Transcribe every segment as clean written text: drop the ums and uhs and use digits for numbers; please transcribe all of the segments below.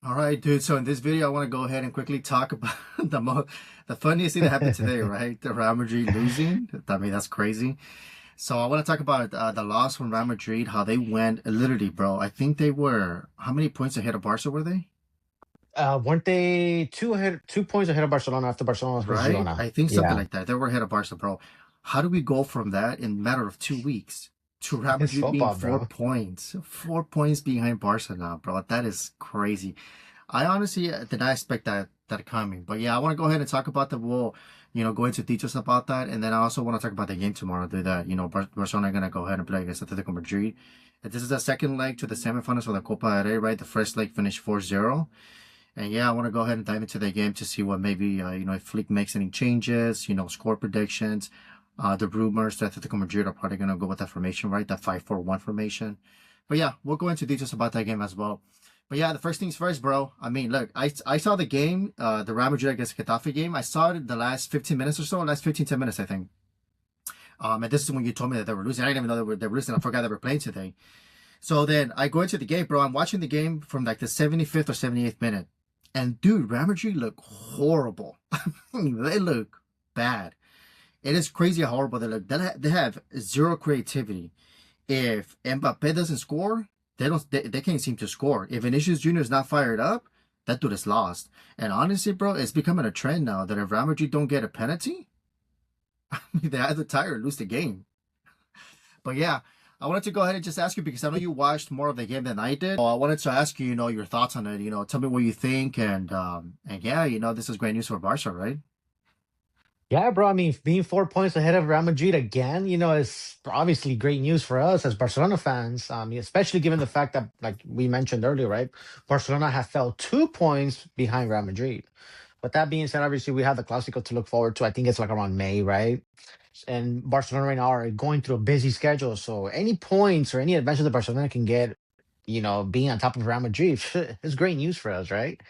All right, dude. So in this video, I want to go ahead and quickly talk about the funniest thing that happened today, right? The Real Madrid losing. I mean, that's crazy. So I want to talk about the loss from Real Madrid, how they went literally, bro. I think they were how many points ahead of Barca were they? Weren't they 2 points ahead of Barcelona after Barcelona lost versus Right? Girona? I think something Yeah, like that. They were ahead of Barca, bro. How do we go from that in a matter of 2 weeks to Real it's Madrid being football, four bro. points, 4 points behind Barca now, bro? That is crazy. I honestly did not expect that coming. But yeah, I want to go ahead and talk about go into details about that, and then I also want to talk about the game tomorrow. Do that, Barcelona are gonna go ahead and play against Atletico Madrid. This is the second leg to the semifinals for the Copa del Rey, right? The first leg finished 4-0. And yeah, I want to go ahead and dive into the game to see what maybe if Flick makes any changes, score predictions. The rumors that Atletico Madrid are probably gonna go with that formation, right? That 5-4-1 formation. But yeah, we'll go into details about that game as well. But yeah, the first things first, bro. I mean, look, I saw the game, the Real Madrid against Getafe game. I saw it the last 15 minutes or so, last 15, 10 minutes, I think. And this is when you told me that they were losing. I didn't even know they were losing. I forgot they were playing today. So then I go into the game, bro. I'm watching the game from like the 75th or 78th minute. And dude, Real Madrid look horrible. They look bad. It is crazy how horrible they look. They have zero creativity. If Mbappe doesn't score, they can't seem to score. If Vinicius Jr. is not fired up, that dude is lost. And honestly, bro, it's becoming a trend now that if Real Madrid don't get a penalty, they either tie or lose the game. But yeah, I wanted to go ahead and just ask you because I know you watched more of the game than I did. So I wanted to ask you, your thoughts on it. Tell me what you think, and yeah, this is great news for Barca, right? Yeah, bro. I mean, being 4 points ahead of Real Madrid again, is obviously great news for us as Barcelona fans. Especially given the fact that, like we mentioned earlier, right, Barcelona have fell 2 points behind Real Madrid. But that being said, obviously we have the Clásico to look forward to. I think it's like around May, right? And Barcelona right now are going through a busy schedule, so any points or any advantage that Barcelona can get, being on top of Real Madrid, is great news for us, right?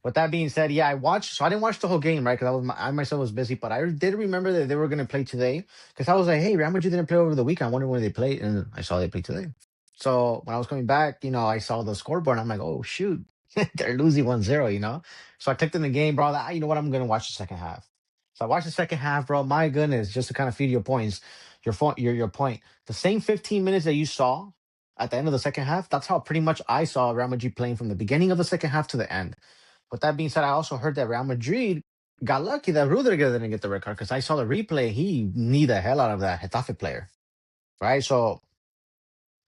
With that being said, yeah, I watched. So I didn't watch the whole game, right? Because I myself was busy, but I did remember that they were going to play today. Because I was like, hey, Real Madrid didn't play over the weekend. I wonder when they played, and I saw they played today. So when I was coming back, I saw the scoreboard. And I'm like, oh shoot, they're losing 1-0. So I clicked in the game, bro. You know what? I'm going to watch the second half. So I watched the second half, bro. My goodness, just to kind of feed your points, your point. The same 15 minutes that you saw at the end of the second half, that's how pretty much I saw Real Madrid playing from the beginning of the second half to the end. With that being said, I also heard that Real Madrid got lucky that Rudiger didn't get the red card because I saw the replay. He kneed the hell out of that Getafe player, right? So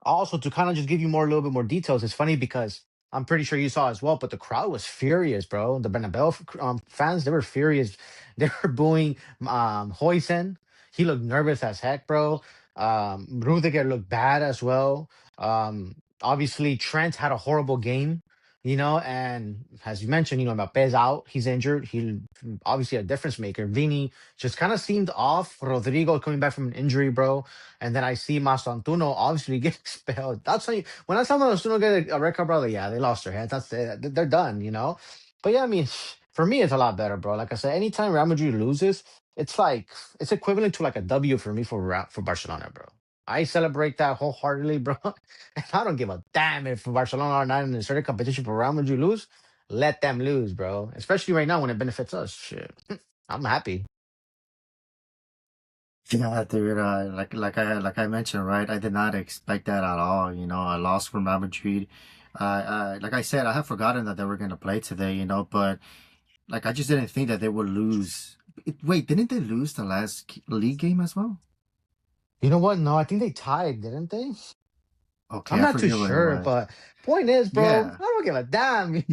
also to kind of just give you more, a little bit more details, it's funny because I'm pretty sure you saw as well, but the crowd was furious, bro. The Bernabeu fans, they were furious. They were booing Hoysen. He looked nervous as heck, bro. Rudiger looked bad as well. Obviously, Trent had a horrible game, and as you mentioned, Mbappe's out. He's injured. He obviously a difference maker. Vini just kind of seemed off. Rodrigo coming back from an injury, bro. And then I see Mastantuno obviously get expelled. That's how when I saw Mastantuno get a red card, brother, yeah, they lost their head. That's it. They're done. But yeah, I mean, for me, it's a lot better, bro. Like I said, anytime Real Madrid loses, it's like it's equivalent to like a W for me for Barcelona, bro. I celebrate that wholeheartedly, bro. And I don't give a damn if Barcelona are not in the certain competition for Real Madrid lose. Let them lose, bro. Especially right now when it benefits us. Shit, I'm happy. Yeah, dude. Like I mentioned, right? I did not expect that at all. I lost from Real Madrid. Like I said, I have forgotten that they were gonna play today. But like I just didn't think that they would lose. Wait, didn't they lose the last league game as well? You know what? No, I think they tied, didn't they? Okay, I'm I not too forget what it sure, was. but point is, bro, I Yeah. don't give a damn.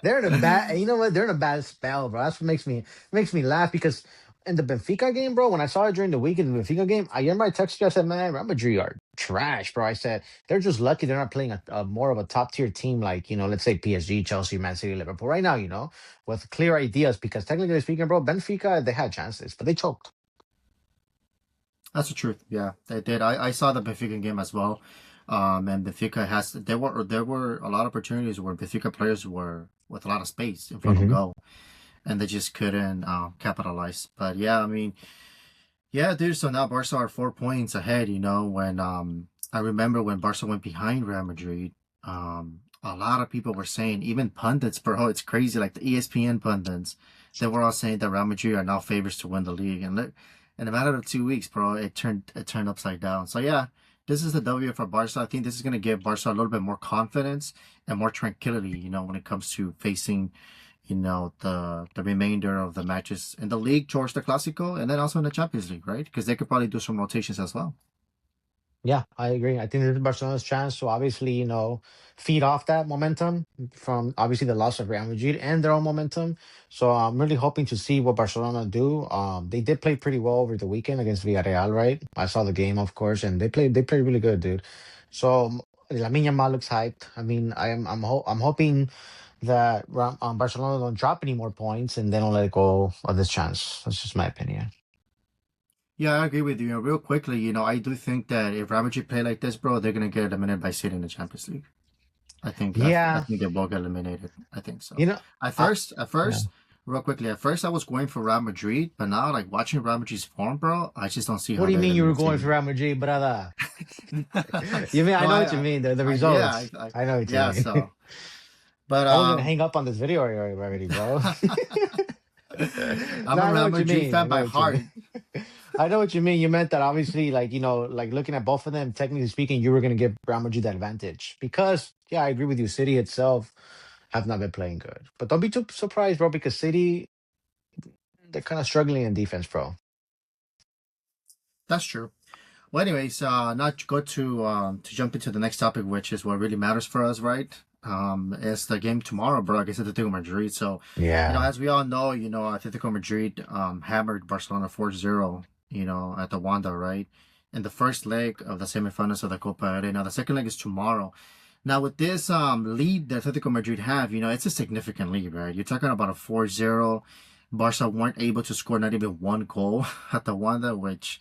They're in a bad. You know what? They're in a bad spell, bro. That's what makes me laugh because in the Benfica game, bro, when I saw it during the week in the Benfica game, I remember I texted you. I said, "Man, Real Madrid are trash, bro." I said they're just lucky they're not playing a more of a top tier team like let's say PSG, Chelsea, Man City, Liverpool right now. With clear ideas because technically speaking, bro, Benfica they had chances, but they choked. That's the truth. Yeah, they did. I saw the Benfica game as well. And Benfica has there were a lot of opportunities where Benfica players were with a lot of space in front of Hmm. goal, and they just couldn't capitalize. But yeah, I mean, yeah, dude. So now Barca are 4 points ahead. When I remember when Barca went behind Real Madrid. A lot of people were saying, even pundits, bro, it's crazy. Like the ESPN pundits, they were all saying that Real Madrid are now favorites to win the league. And look, in a matter of 2 weeks, bro, it turned upside down. So yeah, this is the W for Barca. I think this is gonna give Barca a little bit more confidence and more tranquility, when it comes to facing, the remainder of the matches in the league towards the Clásico and then also in the Champions League, right? Because they could probably do some rotations as well. Yeah, I agree. I think this is Barcelona's chance to obviously, feed off that momentum from obviously the loss of Real Madrid and their own momentum. So I'm really hoping to see what Barcelona do. They did play pretty well over the weekend against Villarreal, right? I saw the game, of course, and they played really good, dude. So Lamine Yamal looks hyped. I mean, I'm hoping that Barcelona don't drop any more points and they don't let it go of this chance. That's just my opinion. Yeah, I agree with you. Real quickly, I do think that if Real Madrid play like this, bro, they're gonna get eliminated by City in the Champions League. I Yeah, think they will get eliminated. I think so. you know, At I, first, at yeah. first, real quickly, at first I was going for Real Madrid, but now like watching Real Madrid's form, bro, I just don't see What how do you they mean you were eliminate going City. for Real Madrid, brother? You mean I No, know what you mean. The yeah, results. I know what you yeah. mean. So, but I was gonna hang up on this video already, bro. I'm No, a I know Real what you Madrid mean. I fan know by what you mean. heart. I know what you mean. You meant that obviously, like like looking at both of them, technically speaking, you were gonna give Real Madrid the advantage because, yeah, I agree with you. City itself have not been playing good, but don't be too surprised, bro, because City they're kind of struggling in defense, bro. That's true. Well, anyways, not to go to jump into the next topic, which is what really matters for us, right? It's the game tomorrow, bro, against Atletico Madrid. So, Yeah. as we all know, Atletico Madrid hammered Barcelona 4-0, at the Wanda, right? In the first leg of the semifinals of the Copa del Rey. Now, the second leg is tomorrow. Now, with this lead that Atletico Madrid have, it's a significant lead, right? You're talking about a 4-0. Barca weren't able to score not even one goal at the Wanda, which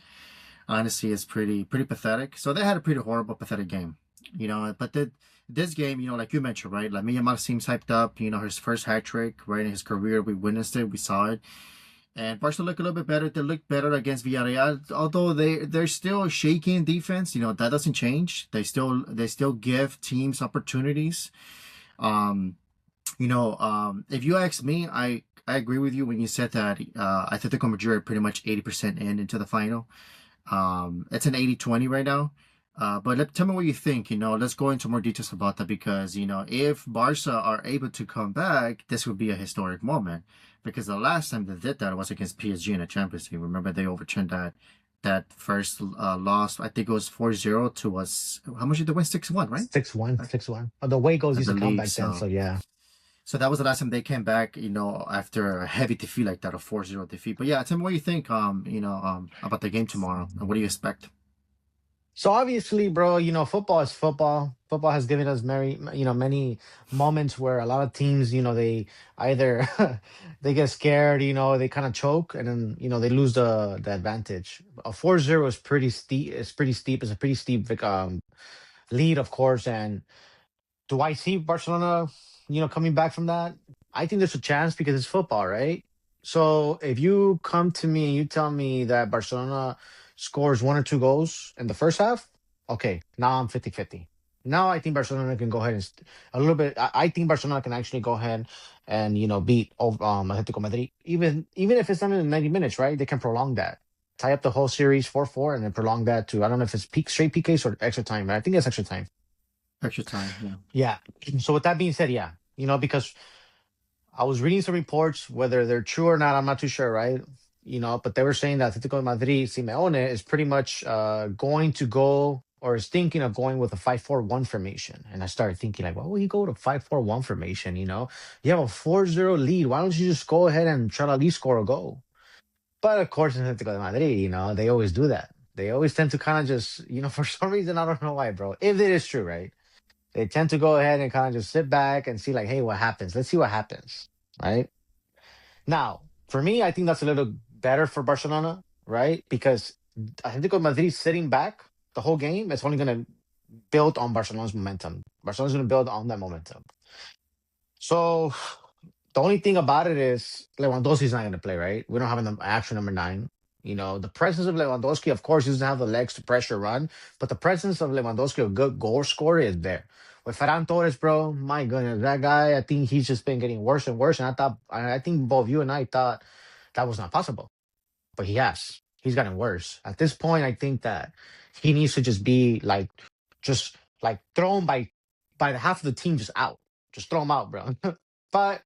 honestly is pretty pathetic. So they had a pretty horrible, pathetic game, But this game, like you mentioned, right? Like Yamal seems hyped up. His first hat trick, right, in his career. We witnessed it, we saw it, and Barca look a little bit better. They look better against Villarreal, although they're still shaky in defense. That doesn't change. They still give teams opportunities. Um, if you ask me, I agree with you when you said that Atletico Madrid are pretty much 80% into the final. It's an 80-20 right now. But tell me what you think. Let's go into more details about that because, if Barca are able to come back, this would be a historic moment. Because the last time they did that was against PSG in the Champions League. Remember, they overturned that first loss. I think it was 4-0 to us. How much did they win? 6-1, right? 6-1, 6-1. Oh, the way goals At used the to count league. back then. So So, yeah. so that was the last time they came back, after a heavy defeat like that, a 4-0 defeat. But yeah, tell me what you think, about the game tomorrow and what do you expect? So obviously, bro, football is football. Football has given us many moments where a lot of teams, they either they get scared, they kind of choke, and then they lose the advantage. A 4-0 is pretty steep. It's pretty steep. It's a pretty steep lead, of course, and do I see Barcelona, coming back from that? I think there's a chance because it's football, right? So if you come to me and you tell me that Barcelona scores one or two goals in the first half, okay, now I'm 50-50. Now I think Barcelona can go ahead and a little bit. I think Barcelona can actually go ahead and beat Atletico Madrid, even if it's not in the 90 minutes, right? They can prolong that, tie up the whole series 4-4, and then prolong that to, I don't know if it's straight PKs or extra time, but I think it's extra time. Extra time, yeah. Yeah. So with that being said, yeah, because I was reading some reports, whether they're true or not, I'm not too sure, right? But they were saying that Atletico Madrid, Simeone, is pretty much going to go or is thinking of going with a 5-4-1 formation. And I started thinking, like, why would he go with a 5-4-1 formation? You have a 4-0 lead. Why don't you just go ahead and try to at least score a goal? But of course, in Atletico de Madrid, they always do that. They always tend to kind of just, for some reason, I don't know why, bro. If it is true, right? They tend to go ahead and kind of just sit back and see, like, hey, what happens? Let's see what happens. Right. Now, for me, I think that's a little better for Barcelona, right? Because Atletico Madrid sitting back the whole game, it's only going to build on Barcelona's momentum. Barcelona's going to build on that momentum. So the only thing about it is Lewandowski's not going to play, right? We don't have an actual number nine. The presence of Lewandowski, of course, he doesn't have the legs to pressure run, but the presence of Lewandowski, a good goal scorer, is there. with Ferran Torres, bro, my goodness, that guy, I think he's just been getting worse and worse. And I think both you and I thought that was not possible, but he has. He's gotten worse. At this point, I think that he needs to just be like, just like thrown by the half of the team just out. Just throw him out, bro. But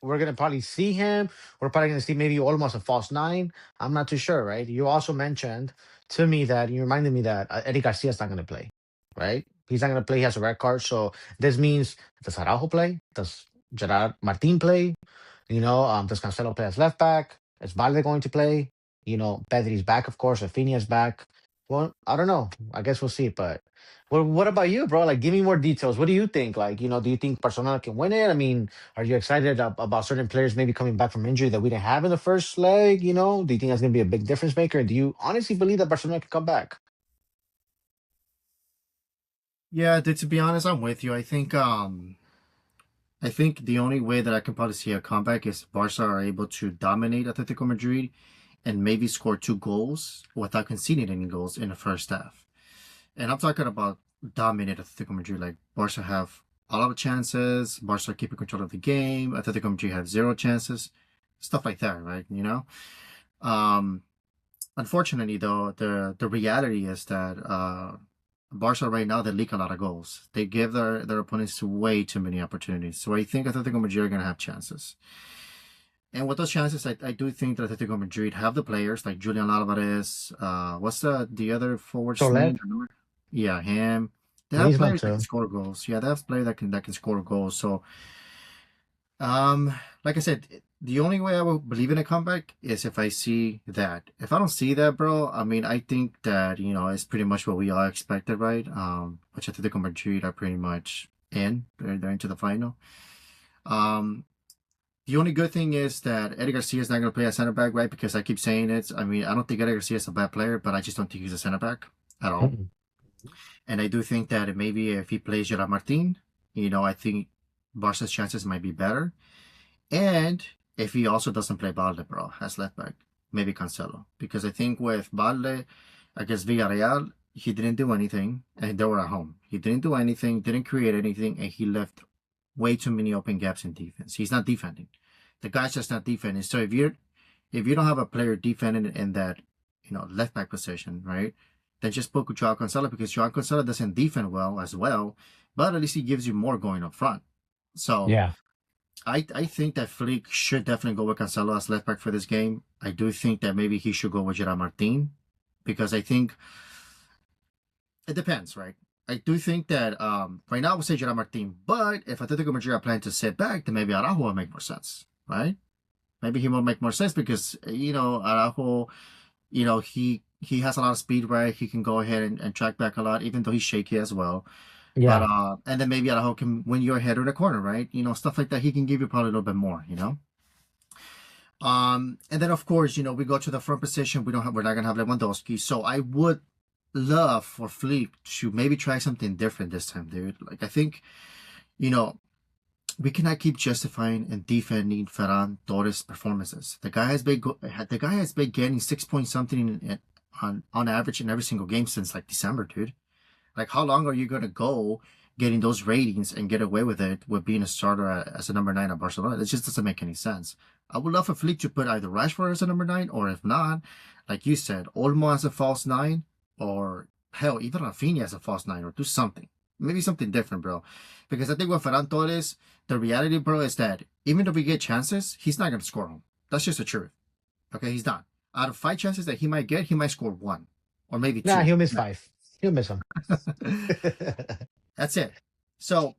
we're gonna probably see him. We're probably gonna see maybe almost a false nine. I'm not too sure, right? You also mentioned to me that you reminded me that Eddie Garcia's not gonna play, right? He's not gonna play. He has a red card, so this means does Araujo play? Does Gerard Martin play? Does Cancelo play as left back? Is Valde going to play? Pedri's back, of course. Rafinha's back. Well, I don't know. I guess we'll see. But what about you, bro? Like, give me more details. What do you think? Like, do you think Barcelona can win it? I mean, are you excited about certain players maybe coming back from injury that we didn't have in the first leg? Do you think that's going to be a big difference maker? Do you honestly believe that Barcelona can come back? Yeah, to be honest, I'm with you. I think the only way that I can probably see a comeback is Barca are able to dominate Atletico Madrid and maybe score 2 goals without conceding any goals in the first half. And I'm talking about dominate Atletico Madrid. Like Barca have a lot of chances, Barca keeping control of the game, Atletico Madrid have 0 chances, stuff like that, right? Um, Unfortunately, though, the reality is that Barca right now they leak a lot of goals. They give their opponents way too many opportunities. So I think Atletico Madrid are gonna have chances. And with those chances, I do think that Atletico Madrid have the players like Julian Alvarez. What's the other forward's name? Soler, Yeah, him. They have Griezmann players that can too. score goals. Yeah, they have players that can score goals. So, um, like I said, the only way I will believe in a comeback is if I see that. If I don't see that, bro, I mean, I think that it's pretty much what we all expected, right? Which Atletico Madrid are pretty much in. They're into the final. Um, the only good thing is that Eddie Garcia is not going to play at center back, right? Because I keep saying it. I mean, I don't think Eddie Garcia is a bad player, but I just don't think he's a center back at all. Mm-mm. And I do think that maybe if he plays Gerard Martin, I think Barca's chances might be better. And if he also doesn't play Balde, bro, as left back, maybe Cancelo. Because I think with Balde against Villarreal, he didn't do anything, and they were at home. He didn't do anything, didn't create anything, and he left way too many open gaps in defense. He's not defending. The guy's just not defending. So if you don't have a player defending in that left back position, right? Then just put Joao Cancelo because Joao Cancelo doesn't defend well as well, but at least he gives you more going up front. So Yeah. I think that Flick should definitely go with Cancelo as left back for this game. I do think that maybe he should go with Gerard Martin because I think it depends, right? I do think that right now I would say Gerard Martin, but if Atletico Madrid are planning to sit back, then maybe Araujo will make more sense, right? Maybe he will make more sense because Araujo, he has a lot of speed, right? He can go ahead and track back a lot, even though he's shaky as well. But Yeah. and then maybe Araujo can win your head in the corner, right? Stuff like that. He can give you probably a little bit more. And then of course, we go to the front position. We're not gonna have Lewandowski. So I would love for Flick to maybe try something different this time, dude. Like I think, you know, we cannot keep justifying and defending Ferran Torres' performances. The guy has been getting 6 point something on average in every single game since like December, dude. Like, how long are you going to go getting those ratings and get away with it with being a starter as a number 9 at Barcelona? It just doesn't make any sense. I would love for Flick to put either Rashford as a number 9, or if not, like you said, Olmo as a false 9, or hell, even Rafinha as a false 9, or do something. Maybe something different, bro. Because I think with Ferran Torres, the reality, bro, is that even if we get chances, he's not going to score them. That's just the truth. Okay, he's not. Out of 5 chances that he might get, he might score one, or maybe Nah, two. he'll miss five. He'll miss them. That's it. So,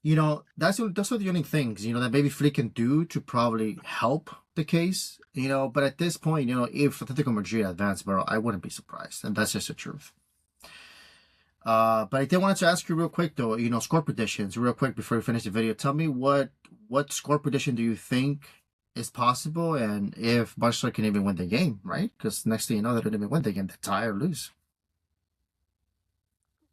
those are the only things, that maybe Flick can do to probably help the case, but at this point, if Atletico Madrid advance, bro, I wouldn't be surprised. And that's just the truth. But I did want to ask you real quick though, score predictions real quick before we finish the video. Tell me what score prediction do you think is possible, and if Barcelona can even win the game, right? Because next thing you know, they don't even win the game, they tie or lose.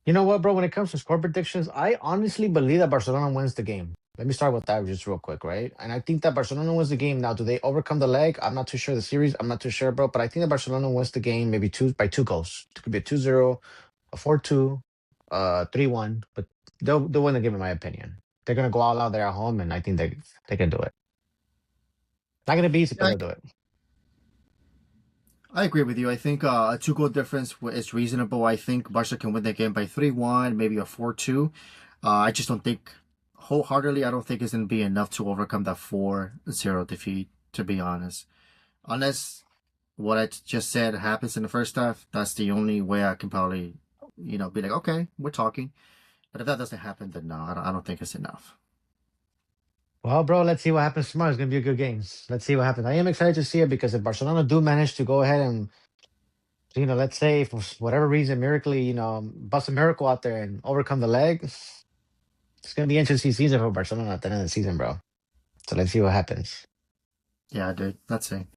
You know what, bro? When it comes to score predictions, I honestly believe that Barcelona wins the game. Let me start with that just real quick, right? And I think that Barcelona wins the game. Now, do they overcome the leg? I'm not too sure. The series, I'm not too sure, bro. But I think that Barcelona wins the game maybe by 2 goals. It could be a 2-0, a 4-2, 3-1, but they'll win the game in my opinion. They're gonna go all out there at home, and I think they can do it. Not gonna be easy, but Yeah, they'll do it. I agree with you. I think a two-goal difference is reasonable. I think Barca can win the game by 3-1, maybe a 4-2. I just don't think, wholeheartedly, I don't think it's going to be enough to overcome that 4-0 defeat, to be honest. Unless what I just said happens in the first half, that's the only way I can probably, be like, okay, we're talking. But if that doesn't happen, then no, I don't think it's enough. Well, bro, let's see what happens tomorrow. It's gonna be a good game. Let's see what happens. I am excited to see it because if Barcelona do manage to go ahead and let's say for whatever reason, miraculously, bust a miracle out there and overcome the leg, it's gonna be an interesting season for Barcelona at the end of the season, bro. So let's see what happens. Yeah, dude, that's it.